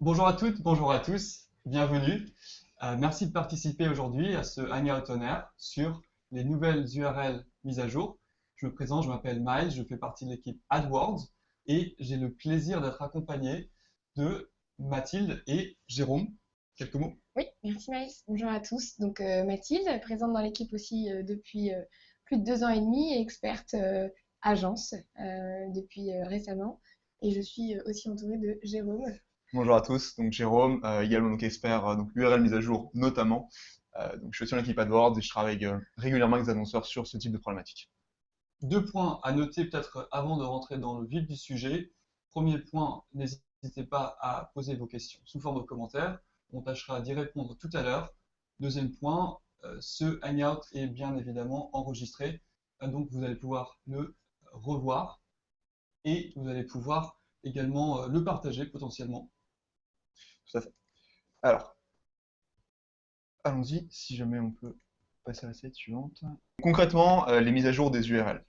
Bonjour à toutes, bonjour à tous, bienvenue. Merci de participer aujourd'hui à ce Hangout on Air sur les nouvelles URL mises à jour. Je me présente, je m'appelle Miles, je fais partie de l'équipe AdWords et j'ai le plaisir d'être accompagné de Mathilde et Jérôme. Quelques mots. Oui, merci Maïs. Bonjour à tous. Donc Mathilde, présente dans l'équipe aussi depuis plus de 2 ans et demi et experte agence depuis récemment. Et je suis aussi entourée de Jérôme. Bonjour à tous, donc Jérôme, également donc expert donc URL mise à jour notamment. Donc je suis aussi dans l'équipe AdWords et je travaille régulièrement avec des annonceurs sur ce type de problématique. Deux points à noter peut-être avant de rentrer dans le vif du sujet. Premier point, n'hésitez pas à poser vos questions sous forme de commentaires. On tâchera d'y répondre tout à l'heure. Deuxième point, ce Hangout est bien évidemment enregistré. Donc vous allez pouvoir le revoir et vous allez pouvoir également le partager potentiellement. Tout à fait. Alors, allons-y, si jamais on peut passer à la slide suivante. Concrètement, les mises à jour des URL.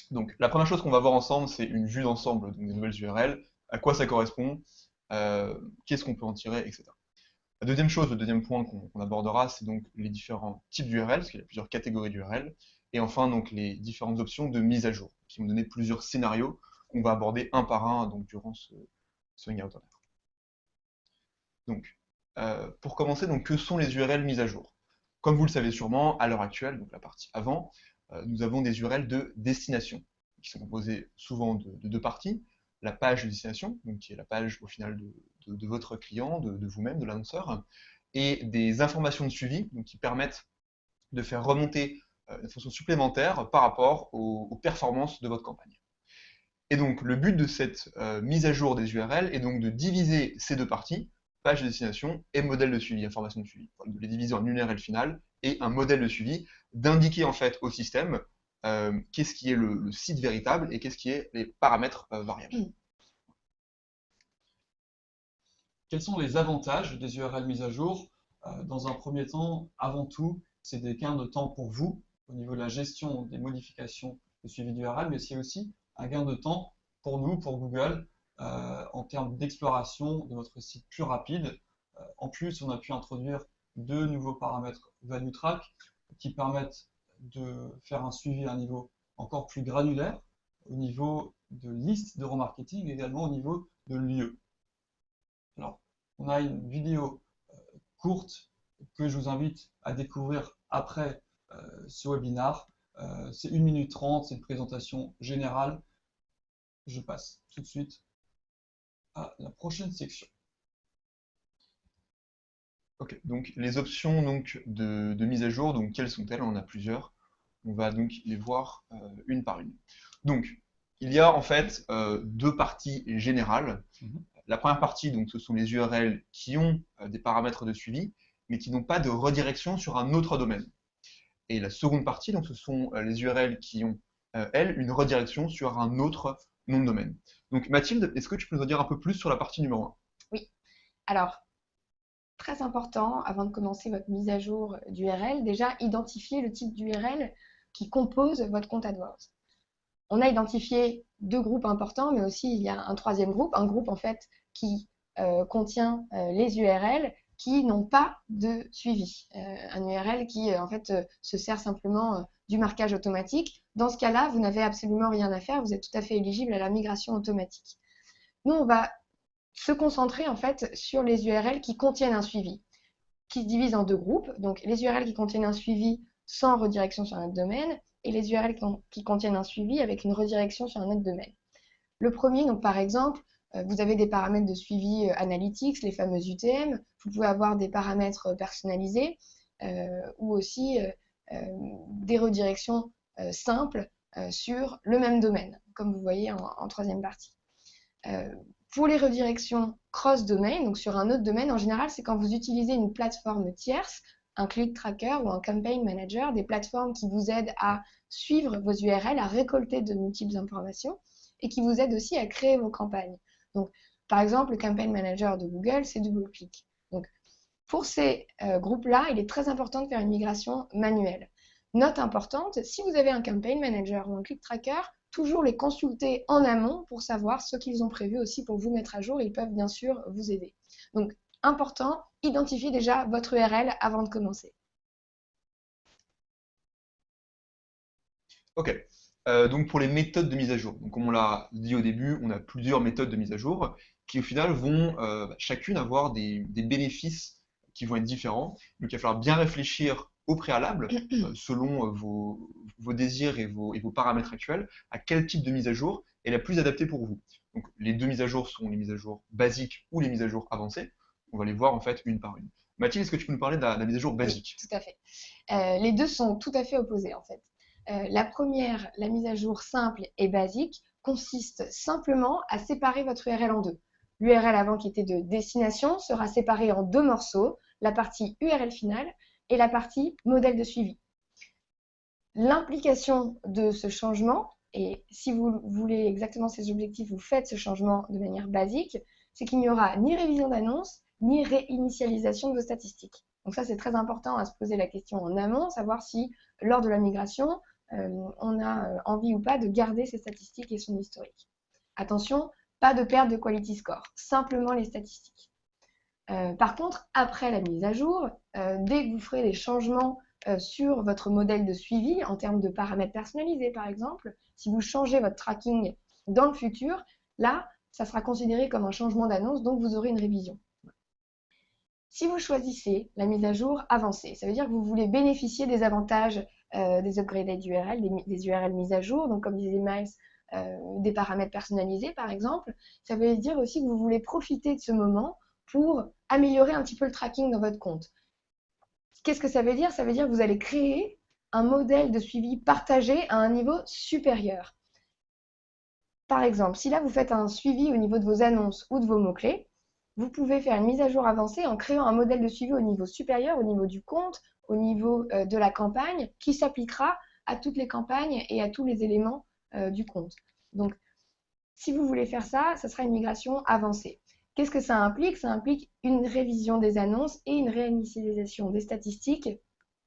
Donc la première chose qu'on va voir ensemble, c'est une vue d'ensemble des nouvelles URL, à quoi ça correspond, qu'est-ce qu'on peut en tirer, etc. La deuxième chose, le deuxième point qu'on abordera, c'est donc les différents types d'URL, parce qu'il y a plusieurs catégories d'URL, et enfin donc les différentes options de mise à jour, qui vont donner plusieurs scénarios qu'on va aborder un par un donc, durant ce Hangout. Donc, pour commencer, donc, que sont les URL mises à jour? Comme vous le savez sûrement, à l'heure actuelle, donc la partie avant, nous avons des URL de destination, qui sont composées souvent de deux parties. La page de destination, donc qui est la page au final de votre client, de vous-même, de l'annonceur, et des informations de suivi, donc qui permettent de faire remonter une information supplémentaire par rapport aux performances de votre campagne. Et donc le but de cette mise à jour des URL est donc de diviser ces deux parties, page de destination et modèle de suivi, information de suivi, de les diviser en une URL finale et un modèle de suivi, d'indiquer en fait au système qu'est-ce qui est le site véritable et qu'est-ce qui est les paramètres variables. Quels sont les avantages des URL mises à jour? Dans un premier temps, avant tout, c'est des gains de temps pour vous au niveau de la gestion des modifications de suivi d'URL, mais c'est aussi un gain de temps pour nous, pour Google, en termes d'exploration de votre site plus rapide. En plus, on a pu introduire deux nouveaux paramètres value track qui permettent de faire un suivi à un niveau encore plus granulaire, au niveau de liste de remarketing, également au niveau de lieu. Alors, on a une vidéo courte que je vous invite à découvrir après ce webinar. C'est 1 minute 30, c'est une présentation générale. Je passe tout de suite à la prochaine section. Ok, donc les options donc, de mise à jour, donc quelles sont-elles? On en a plusieurs. On va donc les voir une par une. Donc, il y a en fait deux parties générales. La première partie, donc, ce sont les URL qui ont des paramètres de suivi, mais qui n'ont pas de redirection sur un autre domaine. Et la seconde partie, donc, ce sont les URL qui ont, elles, une redirection sur un autre nom de domaine. Donc, Mathilde, est-ce que tu peux nous en dire un peu plus sur la partie numéro 1? Oui, alors très important, avant de commencer votre mise à jour d'URL, déjà identifier le type d'URL qui compose votre compte AdWords. On a identifié deux groupes importants, mais aussi il y a un troisième groupe, un groupe en fait qui contient les URL qui n'ont pas de suivi. Un URL qui en fait se sert simplement du marquage automatique. Dans ce cas-là, vous n'avez absolument rien à faire, vous êtes tout à fait éligible à la migration automatique. Nous, on va se concentrer en fait sur les URL qui contiennent un suivi, qui se divisent en deux groupes. Donc les URL qui contiennent un suivi sans redirection sur un autre domaine et les URL qui contiennent un suivi avec une redirection sur un autre domaine. Le premier, donc par exemple, vous avez des paramètres de suivi analytics, les fameux UTM. Vous pouvez avoir des paramètres personnalisés ou aussi des redirections simples sur le même domaine, comme vous voyez en troisième partie. Pour les redirections cross-domain, donc sur un autre domaine, en général, c'est quand vous utilisez une plateforme tierce, un click tracker ou un campaign manager, des plateformes qui vous aident à suivre vos URL, à récolter de multiples informations et qui vous aident aussi à créer vos campagnes. Donc, par exemple, le campaign manager de Google, c'est DoubleClick. Donc, pour ces groupes-là, il est très important de faire une migration manuelle. Note importante, si vous avez un campaign manager ou un click tracker, toujours les consulter en amont pour savoir ce qu'ils ont prévu aussi pour vous mettre à jour. Ils peuvent bien sûr vous aider. Donc, important, identifiez déjà votre URL avant de commencer. Ok. Donc pour les méthodes de mise à jour, donc comme on l'a dit au début, on a plusieurs méthodes de mise à jour qui au final vont chacune avoir des bénéfices qui vont être différents. Donc il va falloir bien réfléchir au préalable, selon vos désirs et vos paramètres actuels, à quel type de mise à jour est la plus adaptée pour vous. Donc les deux mises à jour sont les mises à jour basiques ou les mises à jour avancées. On va les voir en fait une par une. Mathilde, est-ce que tu peux nous parler de la mise à jour basique? Oui, tout à fait. Les deux sont tout à fait opposés en fait. La première, la mise à jour simple et basique, consiste simplement à séparer votre URL en deux. L'URL avant qui était de destination sera séparée en deux morceaux, la partie URL finale et la partie modèle de suivi. L'implication de ce changement, et si vous voulez exactement ces objectifs, vous faites ce changement de manière basique, c'est qu'il n'y aura ni révision d'annonce, ni réinitialisation de vos statistiques. Donc ça, c'est très important à se poser la question en amont, savoir si, lors de la migration, on a envie ou pas de garder ses statistiques et son historique. Attention, pas de perte de quality score, simplement les statistiques. Par contre, après la mise à jour, dès que vous ferez des changements sur votre modèle de suivi, en termes de paramètres personnalisés par exemple, si vous changez votre tracking dans le futur, là, ça sera considéré comme un changement d'annonce, donc vous aurez une révision. Si vous choisissez la mise à jour avancée, ça veut dire que vous voulez bénéficier des avantages des upgraded URL, des URL mises à jour, donc comme disait Miles, des paramètres personnalisés par exemple. Ça veut dire aussi que vous voulez profiter de ce moment pour améliorer un petit peu le tracking dans votre compte. Qu'est-ce que ça veut dire? Ça veut dire que vous allez créer un modèle de suivi partagé à un niveau supérieur. Par exemple, si là vous faites un suivi au niveau de vos annonces ou de vos mots-clés, vous pouvez faire une mise à jour avancée en créant un modèle de suivi au niveau supérieur, au niveau du compte, au niveau de la campagne, qui s'appliquera à toutes les campagnes et à tous les éléments du compte. Donc, si vous voulez faire ça, ça sera une migration avancée. Qu'est-ce que ça implique? Ça implique une révision des annonces et une réinitialisation des statistiques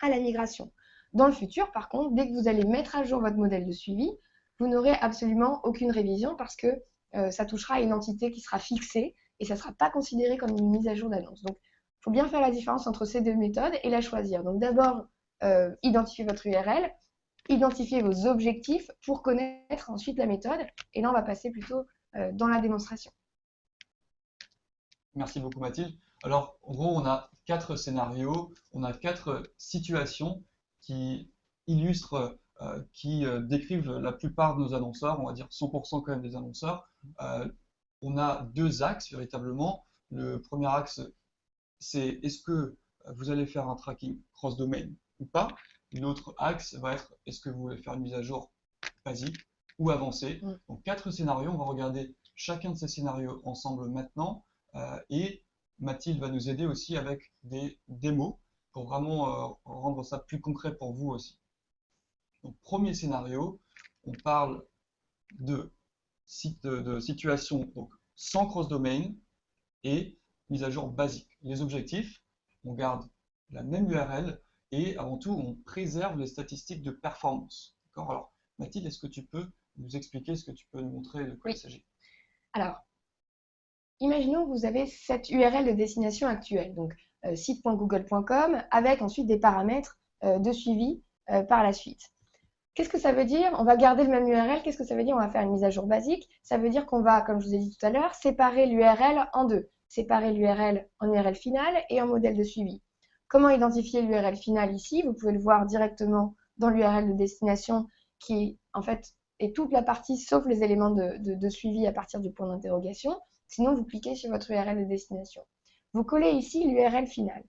à la migration. Dans le futur, par contre, dès que vous allez mettre à jour votre modèle de suivi, vous n'aurez absolument aucune révision parce que ça touchera à une entité qui sera fixée et ça ne sera pas considéré comme une mise à jour d'annonce. Donc, il faut bien faire la différence entre ces deux méthodes et la choisir. Donc, d'abord, identifier votre URL, identifier vos objectifs pour connaître ensuite la méthode. Et là, on va passer plutôt dans la démonstration. Merci beaucoup Mathilde. Alors, en gros, on a 4 scénarios, on a 4 situations qui illustrent, qui décrivent la plupart de nos annonceurs, on va dire 100% quand même des annonceurs. On a 2 axes véritablement. Le premier axe, c'est est-ce que vous allez faire un tracking cross-domain ou pas. L'autre axe va être est-ce que vous voulez faire une mise à jour basique ou avancée. Donc 4 scénarios, on va regarder chacun de ces scénarios ensemble maintenant. Et Mathilde va nous aider aussi avec des démos pour vraiment rendre ça plus concret pour vous aussi. Donc, premier scénario, on parle de situation donc, sans cross-domain et mise à jour basique. Les objectifs, on garde la même URL et avant tout, on préserve les statistiques de performance. Alors, Mathilde, est-ce que tu peux nous expliquer, est-ce que tu peux nous montrer de quoi il s'agit? Alors, imaginons que vous avez cette URL de destination actuelle, donc site.google.com, avec ensuite des paramètres de suivi par la suite. Qu'est-ce que ça veut dire? On va garder le même URL. Qu'est-ce que ça veut dire? On va faire une mise à jour basique. Ça veut dire qu'on va, comme je vous ai dit tout à l'heure, séparer l'URL en deux. Séparer l'URL en URL finale et en modèle de suivi. Comment identifier l'URL finale ici? Vous pouvez le voir directement dans l'URL de destination qui, en fait, est toute la partie sauf les éléments de suivi à partir du point d'interrogation. Sinon, vous cliquez sur votre URL de destination. Vous collez ici l'URL finale.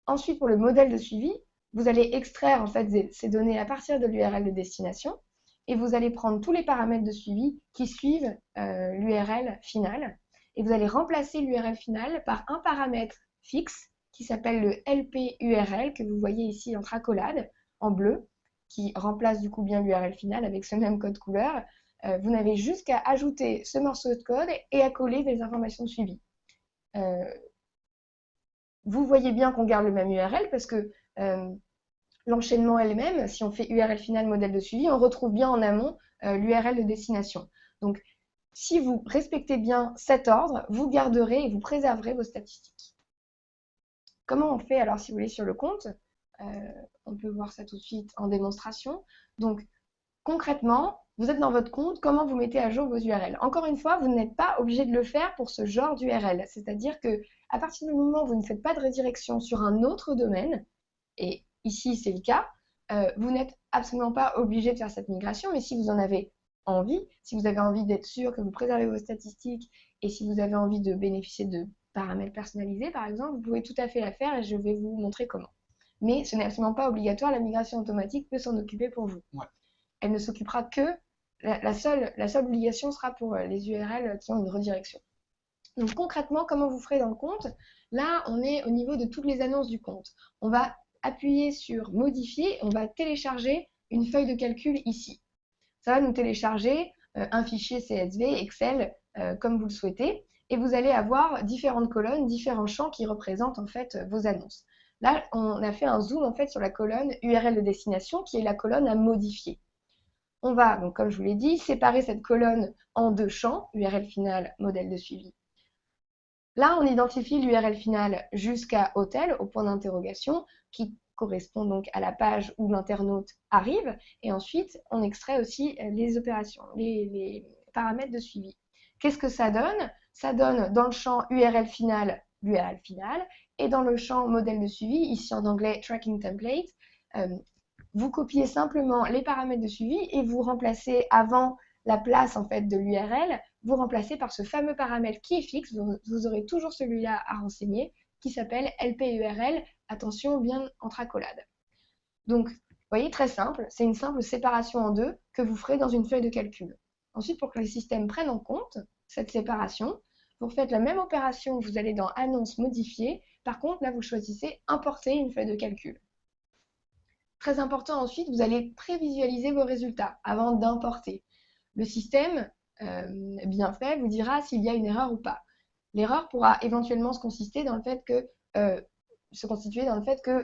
Ensuite, pour le modèle de suivi, vous allez extraire en fait ces données à partir de l'URL de destination et vous allez prendre tous les paramètres de suivi qui suivent l'URL finale et vous allez remplacer l'URL finale par un paramètre fixe qui s'appelle le LP-URL que vous voyez ici entre accolades en bleu qui remplace du coup bien l'URL finale avec ce même code couleur. Vous n'avez juste qu'à ajouter ce morceau de code et à coller des informations de suivi. Vous voyez bien qu'on garde le même URL parce que l'enchaînement elle-même, si on fait URL final modèle de suivi, on retrouve bien en amont l'URL de destination. Donc, si vous respectez bien cet ordre, vous garderez et vous préserverez vos statistiques. Comment on fait alors si vous voulez sur le compte? On peut voir ça tout de suite en démonstration. Donc, concrètement, vous êtes dans votre compte, comment vous mettez à jour vos URL? Encore une fois, vous n'êtes pas obligé de le faire pour ce genre d'URL. C'est-à-dire que à partir du moment où vous ne faites pas de redirection sur un autre domaine, et ici c'est le cas, vous n'êtes absolument pas obligé de faire cette migration, mais si vous en avez envie, si vous avez envie d'être sûr que vous préservez vos statistiques et si vous avez envie de bénéficier de paramètres personnalisés par exemple, vous pouvez tout à fait la faire et je vais vous montrer comment. Mais ce n'est absolument pas obligatoire, la migration automatique peut s'en occuper pour vous. Ouais. Elle ne s'occupera que, la seule obligation sera pour les URL qui ont une redirection. Donc concrètement, comment vous ferez dans le compte? Là, on est au niveau de toutes les annonces du compte. On va appuyer sur modifier, on va télécharger une feuille de calcul ici. Ça va nous télécharger un fichier CSV, Excel, comme vous le souhaitez, et vous allez avoir différentes colonnes, différents champs qui représentent en fait vos annonces. Là, on a fait un zoom en fait sur la colonne URL de destination qui est la colonne à modifier. On va, donc comme je vous l'ai dit, séparer cette colonne en deux champs, URL final, modèle de suivi. Là, on identifie l'URL final jusqu'à hôtel, au point d'interrogation, qui correspond donc à la page où l'internaute arrive. Et ensuite, on extrait aussi les opérations, les paramètres de suivi. Qu'est-ce que ça donne? Ça donne dans le champ URL final, l'URL final, et dans le champ modèle de suivi, ici en anglais Tracking Template, vous copiez simplement les paramètres de suivi et vous remplacez avant la place en fait de l'URL, vous remplacez par ce fameux paramètre qui est fixe, vous aurez toujours celui-là à renseigner, qui s'appelle LPURL, attention bien entre accolades. Donc, vous voyez, très simple, c'est une simple séparation en deux que vous ferez dans une feuille de calcul. Ensuite, pour que le système prenne en compte cette séparation, vous faites la même opération, vous allez dans Annonce modifier, par contre, là, vous choisissez Importer une feuille de calcul. Très important ensuite, vous allez prévisualiser vos résultats avant d'importer. Le système, bien fait, vous dira s'il y a une erreur ou pas. L'erreur pourra éventuellement se constituer dans le fait que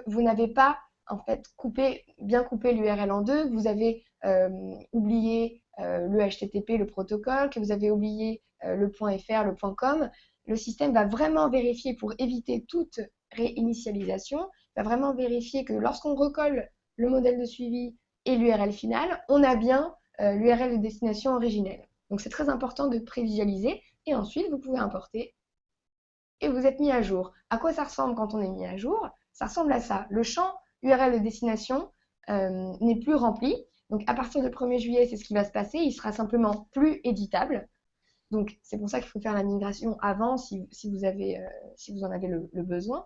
vous n'avez pas en fait bien coupé l'URL en deux, vous avez oublié le HTTP, le protocole, que vous avez oublié le .fr, le .com. Le système va vraiment vérifier pour éviter toute réinitialisation, va vraiment vérifier que lorsqu'on recolle le modèle de suivi et l'URL final, on a bien l'URL de destination originelle. Donc c'est très important de prévisualiser et ensuite vous pouvez importer et vous êtes mis à jour. À quoi ça ressemble quand on est mis à jour? Ça ressemble à ça. Le champ URL de destination n'est plus rempli. Donc à partir du 1er juillet, c'est ce qui va se passer. Il sera simplement plus éditable. Donc c'est pour ça qu'il faut faire la migration avant si vous en avez le besoin.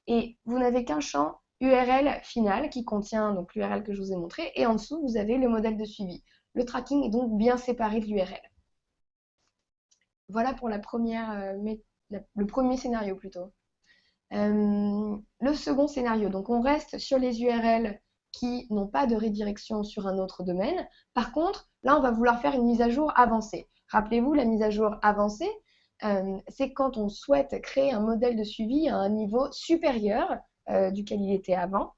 Et vous n'avez qu'un champ URL final qui contient donc l'URL que je vous ai montré et en dessous vous avez le modèle de suivi. Le tracking est donc bien séparé de l'URL. Voilà pour le premier scénario plutôt. Le second scénario, donc on reste sur les URL qui n'ont pas de redirection sur un autre domaine. Par contre, là on va vouloir faire une mise à jour avancée. Rappelez-vous, la mise à jour avancée, c'est quand on souhaite créer un modèle de suivi à un niveau supérieur duquel il était avant,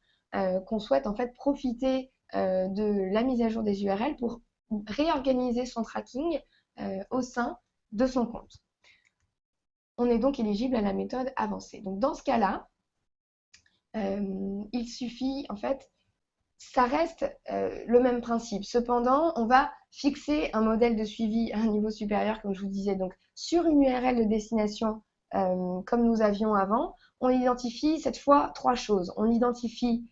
qu'on souhaite en fait profiter de la mise à jour des URL pour réorganiser son tracking au sein de son compte. On est donc éligible à la méthode avancée. Donc dans ce cas-là, il suffit, en fait, ça reste le même principe. Cependant, on va fixer un modèle de suivi à un niveau supérieur, comme je vous disais, donc sur une URL de destination comme nous avions avant. On identifie cette fois trois choses. On identifie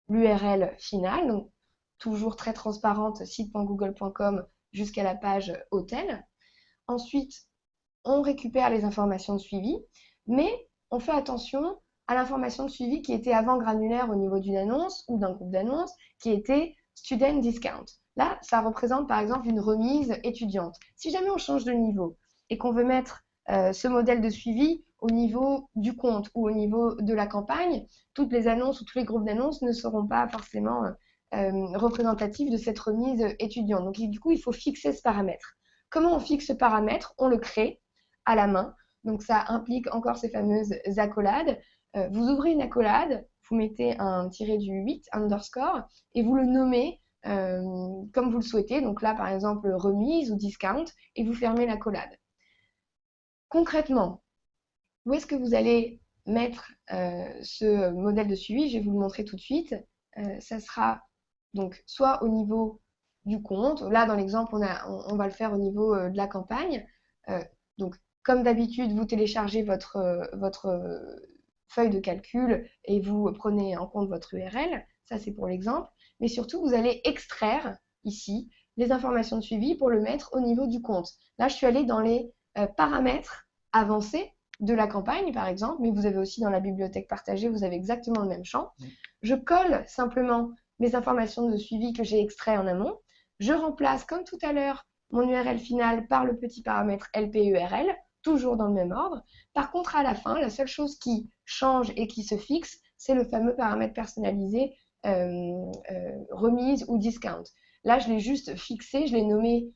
l'URL finale, donc toujours très transparente, site.google.com jusqu'à la page hôtel. Ensuite, on récupère les informations de suivi, mais on fait attention à l'information de suivi qui était avant granulaire au niveau d'une annonce ou d'un groupe d'annonces, qui était Student Discount. Là, ça représente par exemple une remise étudiante. Si jamais on change de niveau et qu'on veut mettre ce modèle de suivi au niveau du compte ou au niveau de la campagne, toutes les annonces ou tous les groupes d'annonces ne seront pas forcément représentatifs de cette remise étudiante. Donc du coup, il faut fixer ce paramètre. Comment on fixe ce paramètre? On le crée à la main. Donc ça implique encore ces fameuses accolades. Vous ouvrez une accolade, vous mettez un tiré du 8, underscore, et vous le nommez comme vous le souhaitez. Donc là, par exemple, remise ou discount, et vous fermez la collab. Concrètement, où est-ce que vous allez mettre ce modèle de suivi? Je vais vous le montrer tout de suite. Ça sera donc soit au niveau du compte. Là, dans l'exemple, on va le faire au niveau de la campagne. Donc, comme d'habitude, vous téléchargez votre feuille de calcul et vous prenez en compte votre URL. Ça, c'est pour l'exemple. Mais surtout, vous allez extraire ici les informations de suivi pour le mettre au niveau du compte. Là, je suis allée dans les paramètres avancés de la campagne, par exemple, mais vous avez aussi dans la bibliothèque partagée, vous avez exactement le même champ. Je colle simplement mes informations de suivi que j'ai extrait en amont. Je remplace, comme tout à l'heure, mon URL final par le petit paramètre LPURL, toujours dans le même ordre. Par contre, à la fin, la seule chose qui change et qui se fixe, c'est le fameux paramètre personnalisé remise ou discount. Là, je l'ai juste fixé, je l'ai nommé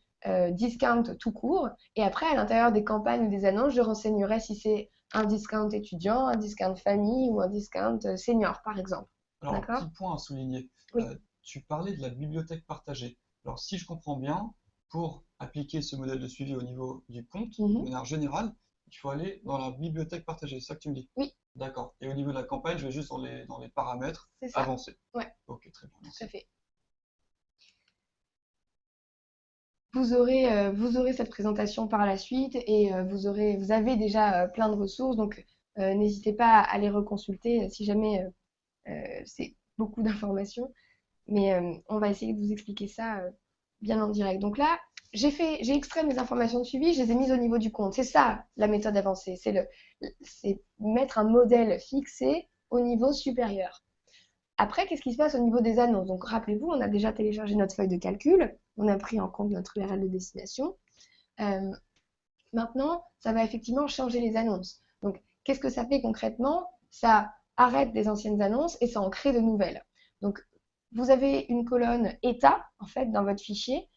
discount tout court. Et après, à l'intérieur des campagnes ou des annonces, je renseignerai si c'est un discount étudiant, un discount famille ou un discount senior, par exemple. Alors, un petit point à souligner. Oui. Tu parlais de la bibliothèque partagée. Alors, si je comprends bien, pour appliquer ce modèle de suivi au niveau du compte, de manière générale, il faut aller dans la bibliothèque partagée. C'est ça que tu me dis? Oui. D'accord. Et au niveau de la campagne, je vais juste dans les paramètres avancés. Ouais. Ok, très bien. Tout à fait. Vous aurez cette présentation par la suite et vous avez déjà plein de ressources, donc n'hésitez pas à les reconsulter si jamais c'est beaucoup d'informations. Mais on va essayer de vous expliquer ça bien en direct. Donc là, j'ai extrait mes informations de suivi, je les ai mises au niveau du compte. C'est ça la méthode avancée, c'est mettre un modèle fixé au niveau supérieur. Après, qu'est-ce qui se passe au niveau des annonces? Donc rappelez-vous, on a déjà téléchargé notre feuille de calcul, on a pris en compte notre URL de destination. Maintenant, ça va effectivement changer les annonces. Donc, qu'est-ce que ça fait concrètement? Ça arrête des anciennes annonces et ça en crée de nouvelles. Donc, vous avez une colonne état, en fait, dans votre fichier.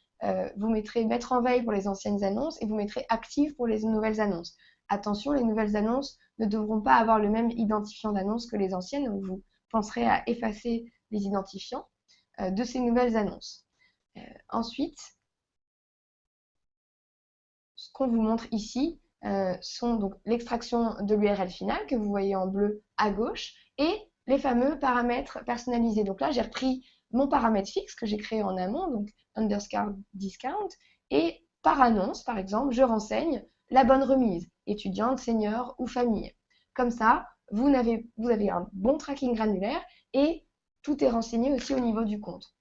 Vous mettrez mettre en veille pour les anciennes annonces et vous mettrez active pour les nouvelles annonces. Attention, les nouvelles annonces ne devront pas avoir le même identifiant d'annonce que les anciennes, donc vous penserez à effacer les identifiants de ces nouvelles annonces. Ensuite, ce qu'on vous montre ici sont donc l'extraction de l'URL finale que vous voyez en bleu à gauche et les fameux paramètres personnalisés. Donc là, j'ai repris mon paramètre fixe que j'ai créé en amont, donc underscore discount, et par annonce, par exemple, je renseigne la bonne remise, étudiante, senior ou famille. Comme ça, vous avez un bon tracking granulaire et tout est renseigné aussi au niveau du compte.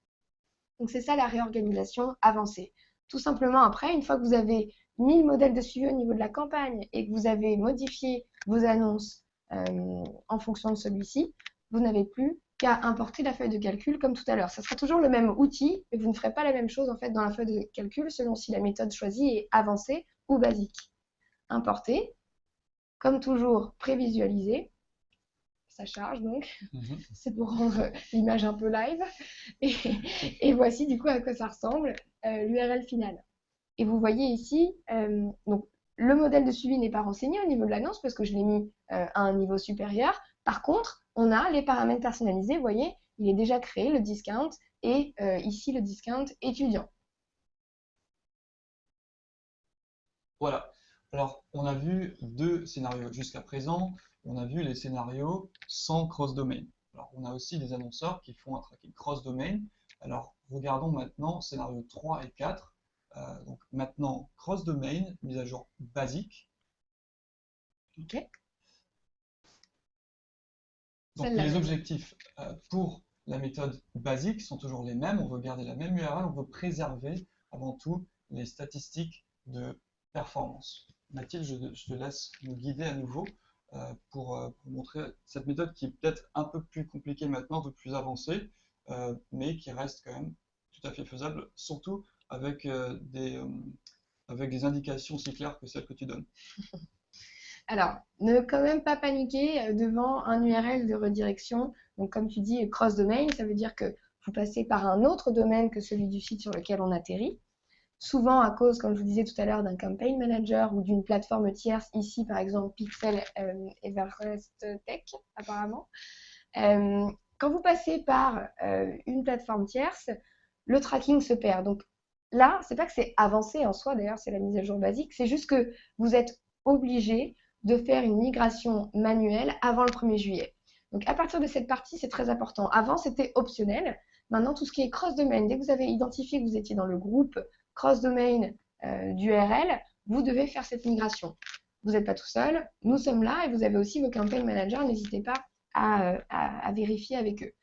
Donc c'est ça la réorganisation avancée. Tout simplement après, une fois que vous avez mis le modèle de suivi au niveau de la campagne et que vous avez modifié vos annonces en fonction de celui-ci, vous n'avez plus qu'à importer la feuille de calcul comme tout à l'heure. Ça sera toujours le même outil, mais vous ne ferez pas la même chose en fait dans la feuille de calcul selon si la méthode choisie est avancée ou basique. Importer, comme toujours prévisualiser. Ça charge donc, c'est pour rendre l'image un peu live. Et voici du coup à quoi ça ressemble, l'URL finale. Et vous voyez ici, donc, le modèle de suivi n'est pas renseigné au niveau de l'annonce parce que je l'ai mis à un niveau supérieur. Par contre, on a les paramètres personnalisés. Vous voyez, il est déjà créé, le discount, et ici le discount étudiant. Voilà. Alors, on a vu deux scénarios jusqu'à présent. On a vu les scénarios sans cross-domain. Alors, on a aussi des annonceurs qui font un tracking cross-domain. Alors, regardons maintenant scénario 3 et 4. Donc maintenant, cross-domain, mise à jour basique. Ok. Donc les objectifs pour la méthode basique sont toujours les mêmes. On veut garder la même URL, on veut préserver avant tout les statistiques de performance. Mathilde, je te laisse nous guider à nouveau pour montrer cette méthode qui est peut-être un peu plus compliquée maintenant, un peu plus avancée, mais qui reste quand même tout à fait faisable, surtout avec des indications aussi claires que celles que tu donnes. Alors, ne quand même pas paniquer devant un URL de redirection. Donc, comme tu dis, cross-domain, ça veut dire que vous passez par un autre domaine que celui du site sur lequel on atterrit. Souvent à cause, comme je vous disais tout à l'heure, d'un campaign manager ou d'une plateforme tierce, ici par exemple Pixel Everest Tech apparemment. Quand vous passez par une plateforme tierce, le tracking se perd. Donc là, c'est pas que c'est avancé en soi, d'ailleurs c'est la mise à jour basique, c'est juste que vous êtes obligé de faire une migration manuelle avant le 1er juillet. Donc à partir de cette partie, c'est très important. Avant, c'était optionnel. Maintenant, tout ce qui est cross-domain, dès que vous avez identifié que vous étiez dans le groupe cross-domain d'URL, vous devez faire cette migration. Vous n'êtes pas tout seul, nous sommes là et vous avez aussi vos campaign managers, n'hésitez pas à vérifier avec eux.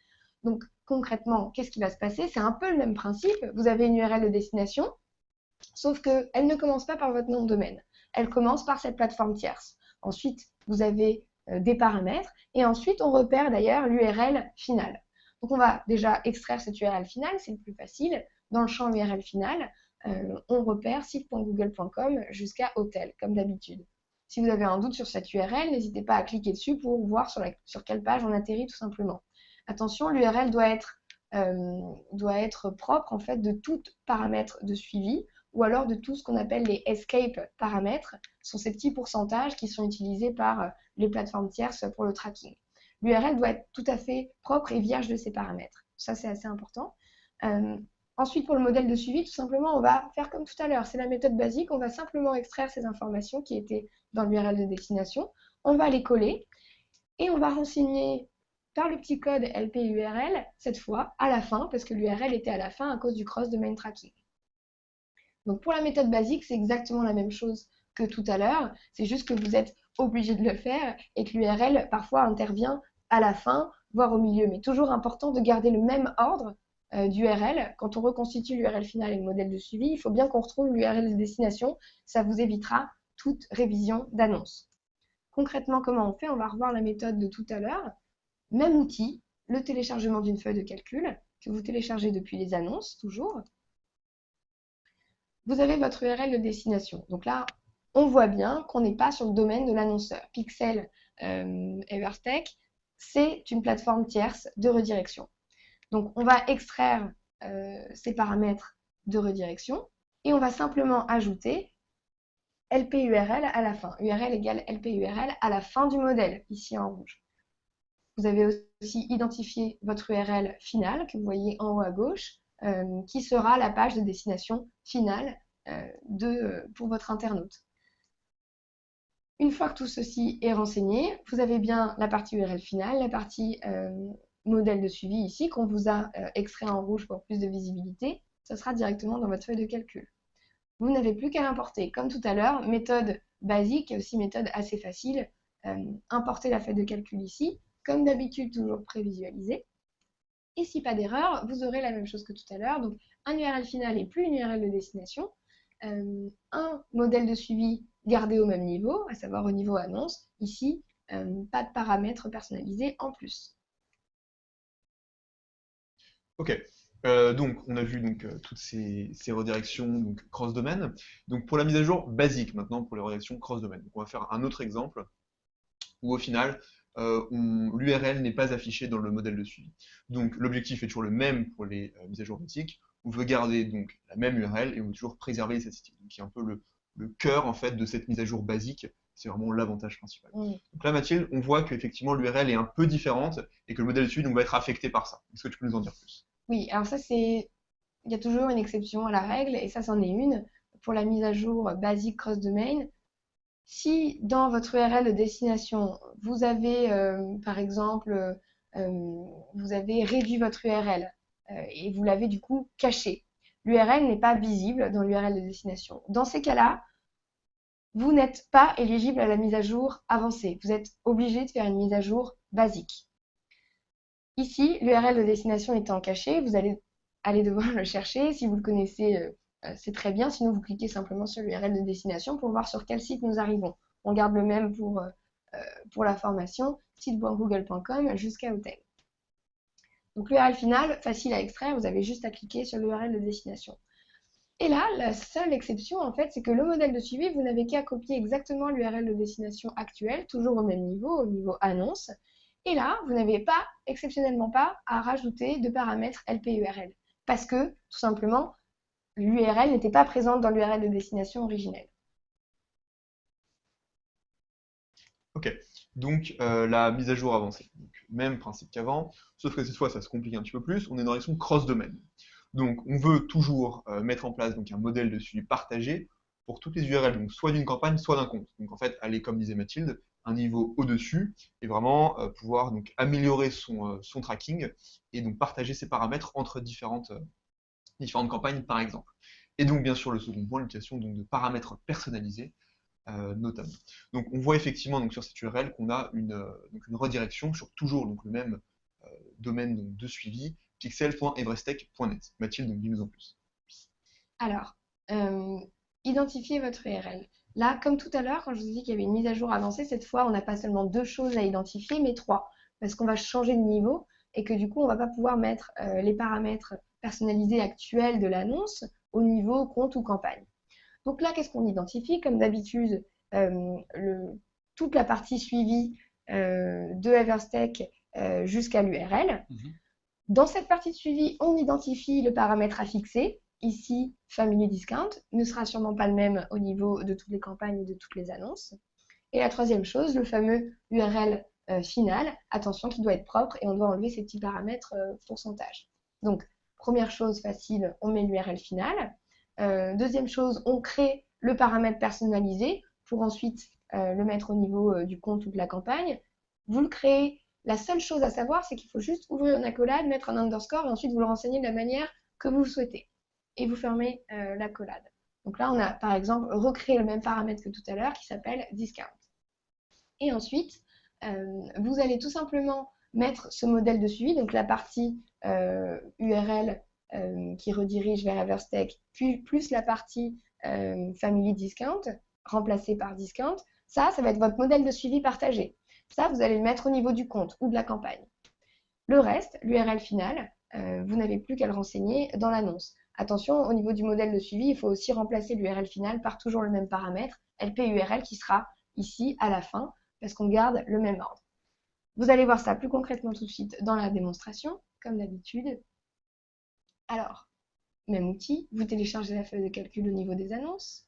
Donc concrètement, qu'est-ce qui va se passer? C'est un peu le même principe. Vous avez une URL de destination, sauf qu'elle ne commence pas par votre nom de domaine. Elle commence par cette plateforme tierce. Ensuite, vous avez des paramètres et ensuite, on repère d'ailleurs l'URL finale. Donc, on va déjà extraire cette URL finale, c'est le plus facile. Dans le champ URL finale, on repère site.google.com jusqu'à hôtel, comme d'habitude. Si vous avez un doute sur cette URL, n'hésitez pas à cliquer dessus pour voir sur quelle page on atterrit tout simplement. Attention, l'URL doit être propre en fait de tout paramètre de suivi ou alors de tout ce qu'on appelle les escape paramètres. Ce sont ces petits pourcentages qui sont utilisés par les plateformes tierces pour le tracking. L'URL doit être tout à fait propre et vierge de ces paramètres. Ça, c'est assez important. Ensuite, pour le modèle de suivi, tout simplement, on va faire comme tout à l'heure. C'est la méthode basique. On va simplement extraire ces informations qui étaient dans l'URL de destination. On va les coller et on va renseigner par le petit code LP-URL, cette fois, à la fin, parce que l'URL était à la fin à cause du cross-domain tracking. Donc pour la méthode basique, c'est exactement la même chose que tout à l'heure. C'est juste que vous êtes obligé de le faire et que l'URL, parfois, intervient à la fin, voire au milieu. Mais toujours important de garder le même ordre d'URL. Quand on reconstitue l'URL finale et le modèle de suivi, il faut bien qu'on retrouve l'URL de destination. Ça vous évitera toute révision d'annonce. Concrètement, comment on fait? On va revoir la méthode de tout à l'heure. Même outil, le téléchargement d'une feuille de calcul que vous téléchargez depuis les annonces, toujours. Vous avez votre URL de destination. Donc là, on voit bien qu'on n'est pas sur le domaine de l'annonceur. Pixel EverTech, c'est une plateforme tierce de redirection. Donc on va extraire ces paramètres de redirection et on va simplement ajouter LP-URL à la fin. URL égale LP-URL à la fin du modèle, ici en rouge. Vous avez aussi identifié votre URL finale, que vous voyez en haut à gauche, qui sera la page de destination finale pour votre internaute. Une fois que tout ceci est renseigné, vous avez bien la partie URL finale, la partie modèle de suivi ici, qu'on vous a extrait en rouge pour plus de visibilité. Ça sera directement dans votre feuille de calcul. Vous n'avez plus qu'à l'importer. Comme tout à l'heure, méthode basique et aussi méthode assez facile. Importer la feuille de calcul ici, comme d'habitude, toujours prévisualisé. Et si pas d'erreur, vous aurez la même chose que tout à l'heure. Donc, un URL final et plus une URL de destination. Un modèle de suivi gardé au même niveau, à savoir au niveau annonce. Ici, pas de paramètres personnalisés en plus. Ok. Donc, on a vu toutes ces redirections cross-domaine. Donc, pour la mise à jour basique maintenant, pour les redirections cross-domaine. On va faire un autre exemple où au final, l'URL n'est pas affichée dans le modèle de suivi. Donc, l'objectif est toujours le même pour les mises à jour basiques. On veut garder donc la même URL et on veut toujours préserver les statistiques. Donc, qui est un peu le cœur en fait de cette mise à jour basique. C'est vraiment l'avantage principal. Donc là, Mathilde, on voit qu'effectivement l'URL est un peu différente et que le modèle de suivi va être affecté par ça. Est-ce que tu peux nous en dire plus? Oui, alors ça il y a toujours une exception à la règle et ça c'en est une. Pour la mise à jour basique cross-domain, si dans votre URL de destination, vous avez par exemple, vous avez réduit votre URL et vous l'avez du coup caché, l'URL n'est pas visible dans l'URL de destination. Dans ces cas-là, vous n'êtes pas éligible à la mise à jour avancée. Vous êtes obligé de faire une mise à jour basique. Ici, l'URL de destination étant caché, vous allez devoir le chercher. Si vous le connaissez, c'est très bien. Sinon, vous cliquez simplement sur l'URL de destination pour voir sur quel site nous arrivons. On garde le même pour la formation, site.google.com jusqu'à hôtel. Donc l'URL finale, facile à extraire, vous avez juste à cliquer sur l'URL de destination. Et là, la seule exception, en fait, c'est que le modèle de suivi, vous n'avez qu'à copier exactement l'URL de destination actuelle, toujours au même niveau, au niveau annonce. Et là, vous n'avez pas, exceptionnellement pas, à rajouter de paramètres LP-URL. Parce que, tout simplement, l'URL n'était pas présente dans l'URL de destination originelle. Ok. Donc la mise à jour avancée. Donc, même principe qu'avant, sauf que cette fois ça se complique un petit peu plus, on est dans la version cross-domaine. Donc on veut toujours mettre en place donc, un modèle de suivi partagé pour toutes les URL, donc soit d'une campagne, soit d'un compte. Donc en fait, aller, comme disait Mathilde, un niveau au-dessus et vraiment pouvoir donc, améliorer son tracking et donc partager ses paramètres entre différentes campagnes par exemple. Et donc bien sûr le second point, l'utilisation de paramètres personnalisés notamment. Donc on voit effectivement donc, sur cette URL qu'on a donc une redirection sur toujours donc, le même domaine donc, de suivi, pixel.everestech.net. Mathilde, donc dis-nous en plus. Alors, identifiez votre URL. Là, comme tout à l'heure, quand je vous ai dit qu'il y avait une mise à jour avancée, cette fois, on n'a pas seulement 2 choses à identifier, mais 3, parce qu'on va changer de niveau et que du coup, on ne va pas pouvoir mettre les paramètres personnalisés actuels de l'annonce au niveau compte ou campagne. Donc là, qu'est-ce qu'on identifie? Comme d'habitude, toute la partie suivie de Everstech jusqu'à l'URL. Dans cette partie de suivi, on identifie le paramètre à fixer. Ici, Family Discount ne sera sûrement pas le même au niveau de toutes les campagnes et de toutes les annonces. Et la troisième chose, le fameux URL final. Attention, qui doit être propre et on doit enlever ces petits paramètres pourcentage. Donc, première chose facile, on met l'URL final. Deuxième chose, on crée le paramètre personnalisé pour ensuite le mettre au niveau du compte ou de la campagne. Vous le créez. La seule chose à savoir, c'est qu'il faut juste ouvrir une accolade, mettre un underscore et ensuite vous le renseignez de la manière que vous le souhaitez. Et vous fermez l'accolade. Donc là, on a par exemple recréé le même paramètre que tout à l'heure qui s'appelle discount. Et ensuite, vous allez tout simplement mettre ce modèle de suivi, donc la partie URL qui redirige vers Everstech, puis plus la partie Family Discount, remplacée par Discount. Ça va être votre modèle de suivi partagé. Ça, vous allez le mettre au niveau du compte ou de la campagne. Le reste, l'URL final, vous n'avez plus qu'à le renseigner dans l'annonce. Attention, au niveau du modèle de suivi, il faut aussi remplacer l'URL final par toujours le même paramètre, LP-URL, qui sera ici à la fin, parce qu'on garde le même ordre. Vous allez voir ça plus concrètement tout de suite dans la démonstration, comme d'habitude. Alors, même outil, vous téléchargez la feuille de calcul au niveau des annonces.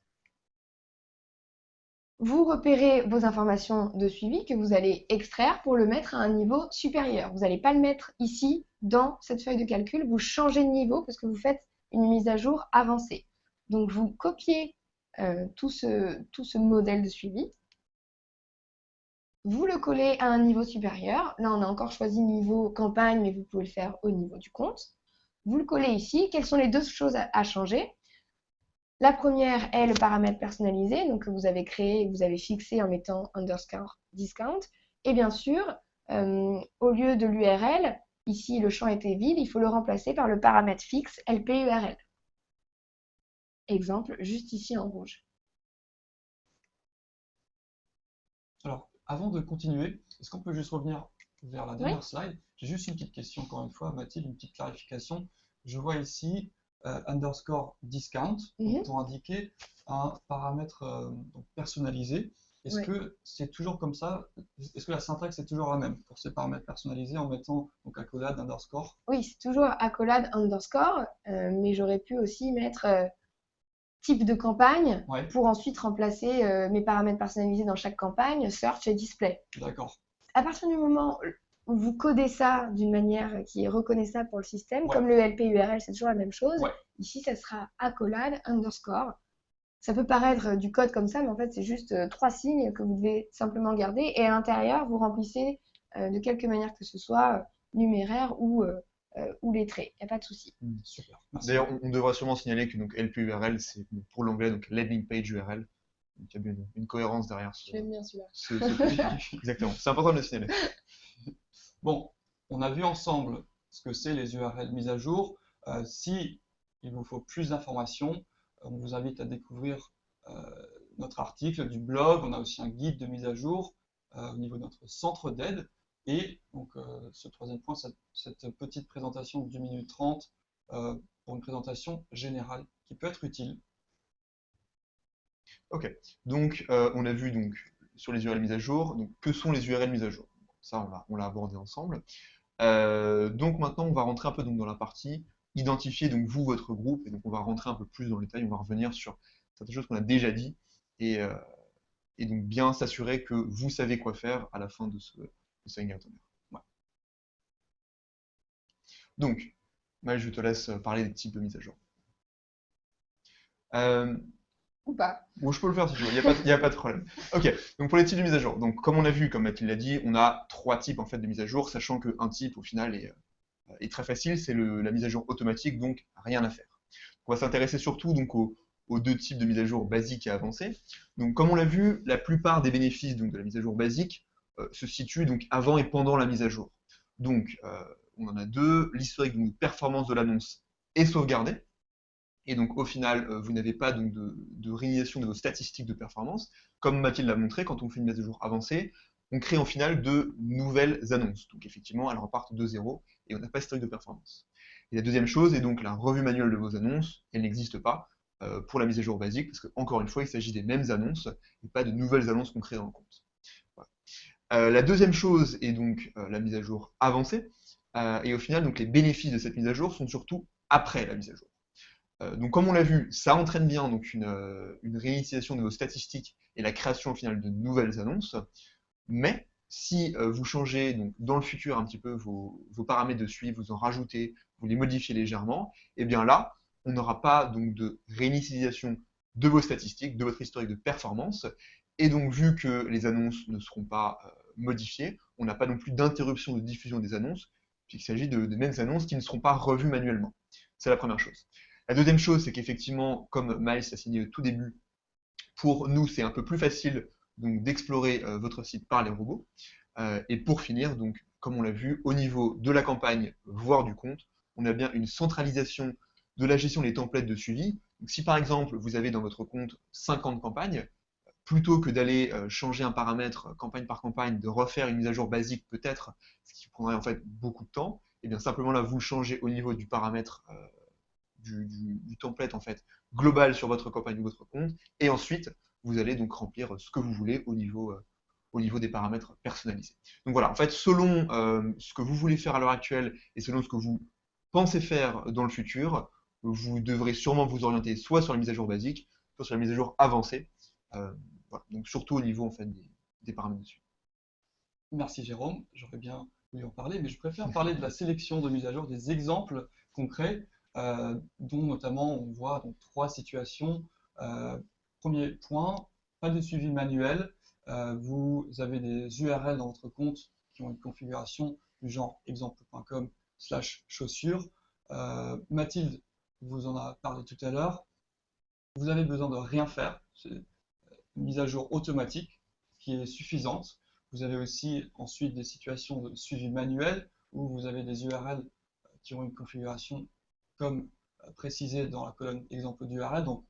Vous repérez vos informations de suivi que vous allez extraire pour le mettre à un niveau supérieur. Vous n'allez pas le mettre ici, dans cette feuille de calcul, vous changez de niveau parce que vous faites une mise à jour avancée. Donc vous copiez tout ce modèle de suivi, vous le collez à un niveau supérieur. Là, on a encore choisi niveau campagne, mais vous pouvez le faire au niveau du compte. Vous le collez ici. Quelles sont les 2 choses à changer? La première est le paramètre personnalisé, donc que vous avez créé, que vous avez fixé en mettant underscore discount. Et bien sûr, au lieu de l'URL, ici le champ était vide, il faut le remplacer par le paramètre fixe LP-URL. Exemple, juste ici en rouge. Alors, avant de continuer, est-ce qu'on peut juste revenir vers la dernière slide? J'ai juste une petite question, encore une fois, Mathilde, une petite clarification. Je vois ici underscore discount pour indiquer un paramètre donc personnalisé. Est-ce que c'est toujours comme ça? Est-ce que la syntaxe est toujours la même pour ces paramètres personnalisés en mettant donc accolade underscore? Oui, c'est toujours accolade underscore, mais j'aurais pu aussi mettre type de campagne pour ensuite remplacer mes paramètres personnalisés dans chaque campagne, search et display. D'accord. À partir du moment où vous codez ça d'une manière qui est reconnaissable pour le système, comme le LP-URL, c'est toujours la même chose. Ici, ça sera accolade underscore. Ça peut paraître du code comme ça, mais en fait, c'est juste 3 signes que vous devez simplement garder. Et à l'intérieur, vous remplissez de quelque manière que ce soit numéraire ou lettré. Il n'y a pas de souci. Super. D'ailleurs, on devra sûrement signaler que donc, LP-URL, c'est pour l'anglais, donc landing page URL. Donc, il y a bien une cohérence derrière. J'aime bien celui-là. Exactement. C'est important de le signaler. Bon, on a vu ensemble ce que c'est les URL mises à jour. Si il vous faut plus d'informations, on vous invite à découvrir notre article du blog. On a aussi un guide de mise à jour au niveau de notre centre d'aide. Et donc, ce troisième point, cette petite présentation de 2 minutes 30 pour une présentation générale qui peut être utile. Ok, donc on a vu donc, sur les URL mises à jour, donc, que sont les URL mises à jour? Ça, on l'a abordé ensemble. Donc maintenant, on va rentrer un peu donc, dans la partie identifier donc, vous, votre groupe, et donc on va rentrer un peu plus dans le détail, on va revenir sur certaines choses qu'on a déjà dit, et et donc bien s'assurer que vous savez quoi faire à la fin de ce hangoutonaire. Voilà. Donc, Maël, je te laisse parler des types de mise à jour. Ou pas. Bon, je peux le faire si tu veux, il y a pas de problème. Ok, donc pour les types de mise à jour, donc comme on a vu, comme Mathilde l'a dit, on a 3 types en fait de mise à jour, sachant qu'un type au final est très facile, c'est la mise à jour automatique, donc rien à faire. On va s'intéresser surtout donc aux 2 types de mise à jour basique et avancée. Donc comme on l'a vu, la plupart des bénéfices donc, de la mise à jour basique se situent donc avant et pendant la mise à jour. Donc on en a 2, l'historique de performance de l'annonce est sauvegardé. Et donc, au final, vous n'avez pas donc, de réalisation de vos statistiques de performance. Comme Mathilde l'a montré, quand on fait une mise à jour avancée, on crée en final de nouvelles annonces. Donc, effectivement, elles repartent de 0 et on n'a pas d'historique de performance. Et la deuxième chose est donc la revue manuelle de vos annonces. Elle n'existe pas pour la mise à jour basique, parce qu'encore une fois, il s'agit des mêmes annonces et pas de nouvelles annonces qu'on crée dans le compte. Voilà. La deuxième chose est donc la mise à jour avancée. Et au final, donc, les bénéfices de cette mise à jour sont surtout après la mise à jour. Donc comme on l'a vu, ça entraîne bien donc une réinitialisation de vos statistiques et la création au final de nouvelles annonces. Mais si vous changez donc, dans le futur un petit peu vos paramètres de suivi, vous en rajoutez, vous les modifiez légèrement, et bien là, on n'aura pas donc de réinitialisation de vos statistiques, de votre historique de performance. Et donc vu que les annonces ne seront pas modifiées, on n'a pas non plus d'interruption de diffusion des annonces, puisqu'il s'agit de mêmes annonces qui ne seront pas revues manuellement. C'est la première chose. La deuxième chose, c'est qu'effectivement, comme Miles a signé au tout début, pour nous, c'est un peu plus facile donc d'explorer votre site par les robots. Et pour finir, donc, comme on l'a vu, au niveau de la campagne, voire du compte, on a bien une centralisation de la gestion des templates de suivi. Donc, si par exemple, vous avez dans votre compte 50 campagnes, plutôt que d'aller changer un paramètre campagne par campagne, de refaire une mise à jour basique peut-être, ce qui prendrait en fait beaucoup de temps, et bien simplement là, vous le changez au niveau du paramètre du template en fait global sur votre campagne ou votre compte, et ensuite vous allez donc remplir ce que vous voulez au niveau des paramètres personnalisés. Donc voilà, en fait, selon ce que vous voulez faire à l'heure actuelle et selon ce que vous pensez faire dans le futur, vous devrez sûrement vous orienter soit sur la mise à jour basique, soit sur la mise à jour avancée. Voilà. Donc surtout au niveau en fait des paramètres dessus. Merci Jérôme, j'aurais bien voulu en parler, mais je préfère parler de la sélection de mise à jour, des exemples concrets, dont notamment on voit donc 3 situations. Premier point, pas de suivi manuel. Vous avez des URL dans votre compte qui ont une configuration du genre exemple.com/chaussures. Mathilde vous en a parlé tout à l'heure. Vous avez besoin de rien faire. C'est une mise à jour automatique qui est suffisante. Vous avez aussi ensuite des situations de suivi manuel où vous avez des URL qui ont une configuration comme précisé dans la colonne exemple d'URL. Donc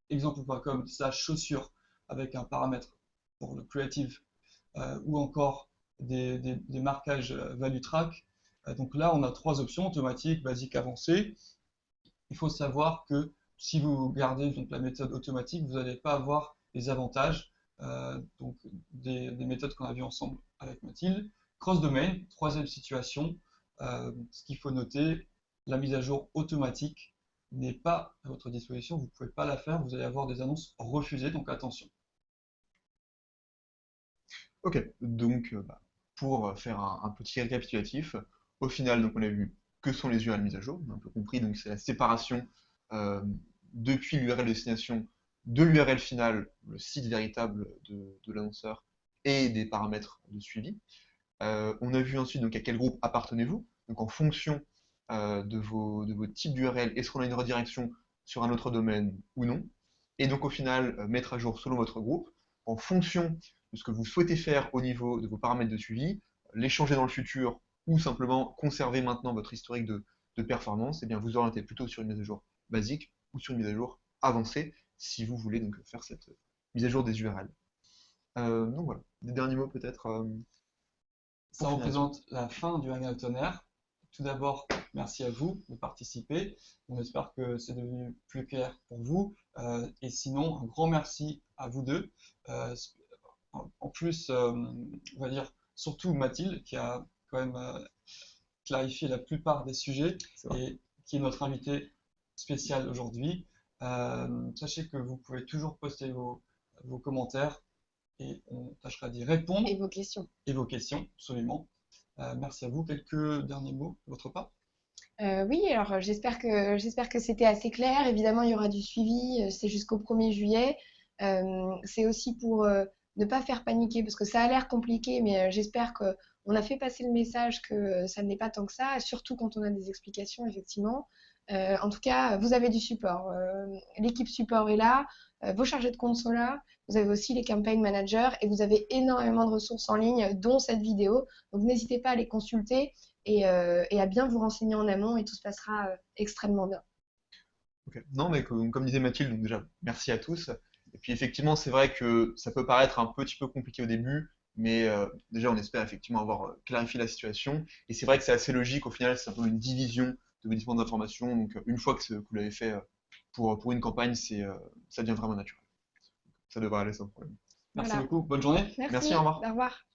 exemple.com/chaussures avec un paramètre pour le creative ou encore des marquages value track. Donc là, on a 3 options, automatique, basique, avancé. Il faut savoir que si vous gardez donc, la méthode automatique, vous n'allez pas avoir les avantages donc des méthodes qu'on a vues ensemble avec Mathilde. Cross-domain, 3e situation, ce qu'il faut noter, la mise à jour automatique n'est pas à votre disposition, vous ne pouvez pas la faire, vous allez avoir des annonces refusées, donc attention. Ok, donc pour faire un petit récapitulatif, au final, donc, on a vu que sont les URL mises à jour, on a un peu compris, donc c'est la séparation depuis l'URL destination de l'URL finale, le site véritable de l'annonceur et des paramètres de suivi. On a vu ensuite donc, à quel groupe appartenez-vous, donc en fonction de vos types d'URL, est-ce qu'on a une redirection sur un autre domaine ou non, et donc au final mettre à jour selon votre groupe, en fonction de ce que vous souhaitez faire au niveau de vos paramètres de suivi, les changer dans le futur ou simplement conserver maintenant votre historique de performance, et bien vous orientez plutôt sur une mise à jour basique ou sur une mise à jour avancée si vous voulez donc faire cette mise à jour des URL. Donc voilà, des derniers mots peut-être. Ça représente la fin du hangoutonaire. Tout d'abord, merci à vous de participer. On espère que c'est devenu plus clair pour vous. Et sinon, un grand merci à vous deux. En plus, on va dire surtout Mathilde qui a quand même clarifié la plupart des sujets et qui est notre invitée spéciale aujourd'hui. Sachez que vous pouvez toujours poster vos commentaires et on tâchera d'y répondre Et vos questions. et vos questions, absolument. Merci à vous. Quelques derniers mots de votre part? Oui, alors j'espère que c'était assez clair. Évidemment, il y aura du suivi, c'est jusqu'au 1er juillet. C'est aussi pour ne pas faire paniquer, parce que ça a l'air compliqué, mais j'espère qu'on a fait passer le message que ça ne l'est pas tant que ça, surtout quand on a des explications, effectivement. En tout cas, vous avez du support. L'équipe support est là, vos chargés de compte sont là, vous avez aussi les campaign managers et vous avez énormément de ressources en ligne, dont cette vidéo. Donc n'hésitez pas à les consulter et à bien vous renseigner en amont et tout se passera extrêmement bien. Ok. Non, mais comme disait Mathilde, donc déjà, merci à tous. Et puis effectivement, c'est vrai que ça peut paraître un petit peu compliqué au début, mais déjà, on espère effectivement avoir clarifié la situation. Et c'est vrai que c'est assez logique, au final, c'est un peu une division de vos différentes informations. Donc une fois que vous l'avez fait pour une campagne, ça devient vraiment naturel. Ça devrait aller sans problème. Merci Voilà. beaucoup. Bonne journée. Merci, Merci, au revoir. au revoir.